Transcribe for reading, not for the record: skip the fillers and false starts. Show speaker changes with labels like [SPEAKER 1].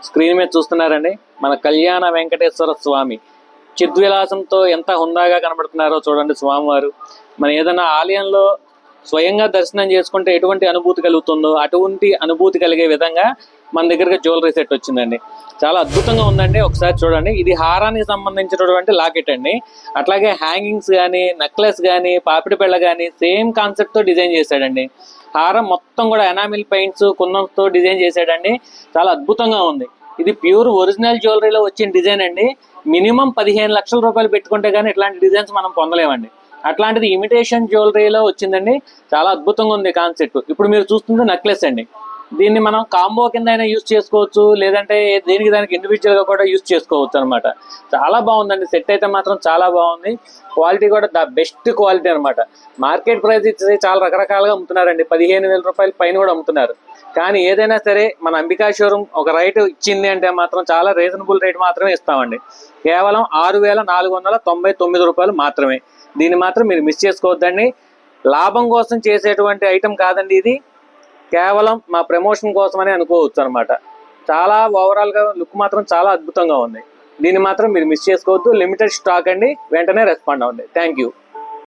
[SPEAKER 1] Screen మీద చూస్తున్నారండి మన కళ్యాణ వెంకటేశ్వర స్వామి చిద్విలాసంతో ఎంత హుందాగా కనబడుతున్నారో చూడండి స్వామివారు. మన ఏదైనా ఆలయంలో స్వయంగా దర్శనం చేసుకుంటే ఎటువంటి అనుభూతి కలుగుతుందో అటువంటి అనుభూతి కలిగే విధంగా మన దగ్గరగా జ్యువెలరీ సెట్ వచ్చిందండి. చాలా అద్భుతంగా ఉందండి. ఒకసారి చూడండి, ఇది హారానికి సంబంధించినటువంటి లాకెట్ అండి. అట్లాగే హ్యాంగింగ్స్ కానీ, నెక్లెస్ కానీ, పాపిడి బిళ్ళ కానీ సేమ్ కాన్సెప్ట్ తో డిజైన్ చేశాడండి. హారం మొత్తం కూడా ఎనామిల్ పెయింట్స్ కుందంతో డిజైన్ చేశాడండి. చాలా అద్భుతంగా ఉంది. ఇది ప్యూర్ ఒరిజినల్ జ్యువెలరీలో వచ్చిన డిజైన్ అండి. మినిమం 15 లక్షల రూపాయలు పెట్టుకుంటే కానీ ఇట్లాంటి డిజైన్స్ మనం పొందలేమండి. అట్లాంటిది ఇమిటేషన్ జ్యువెలరీలో వచ్చిందండి. చాలా అద్భుతంగా ఉంది కాన్సెప్ట్. ఇప్పుడు మీరు చూస్తుంది నెక్లెస్ అండి. దీన్ని మనం కాంబో కింద అయినా యూజ్ చేసుకోవచ్చు, లేదంటే దేనికి దానికి ఇండివిజువల్ గా కూడా యూజ్ చేసుకోవచ్చు అనమాట. చాలా బాగుందండి. సెట్ అయితే మాత్రం చాలా బాగుంది. క్వాలిటీ కూడా ద బెస్ట్ క్వాలిటీ అనమాట. మార్కెట్ ప్రైస్ ఇచ్చి చాలా రకరకాలుగా అమ్ముతున్నారండి. 15,000 రూపాయల పైన కూడా అమ్ముతున్నారు. కానీ ఏదైనా సరే మన అంబికా షోరూమ్ ఒక రైట్ ఇచ్చింది అంటే మాత్రం చాలా రీజనబుల్ రేట్ మాత్రమే ఇస్తామండి. కేవలం 6,499 రూపాయలు మాత్రమే. దీన్ని మాత్రం మీరు మిస్ చేసుకోవద్దండి. లాభం కోసం చేసేటువంటి ఐటమ్ కాదండి ఇది. కేవలం మా ప్రమోషన్ కోసమని అనుకోవచ్చు అనమాట. చాలా ఓవరాల్ గా లుక్ మాత్రం చాలా అద్భుతంగా ఉంది. దీన్ని మాత్రం మీరు మిస్ చేసుకోవద్దు. లిమిటెడ్ స్టాక్ అండి. వెంటనే రెస్పాండ్ అవ్వండి. Thank you.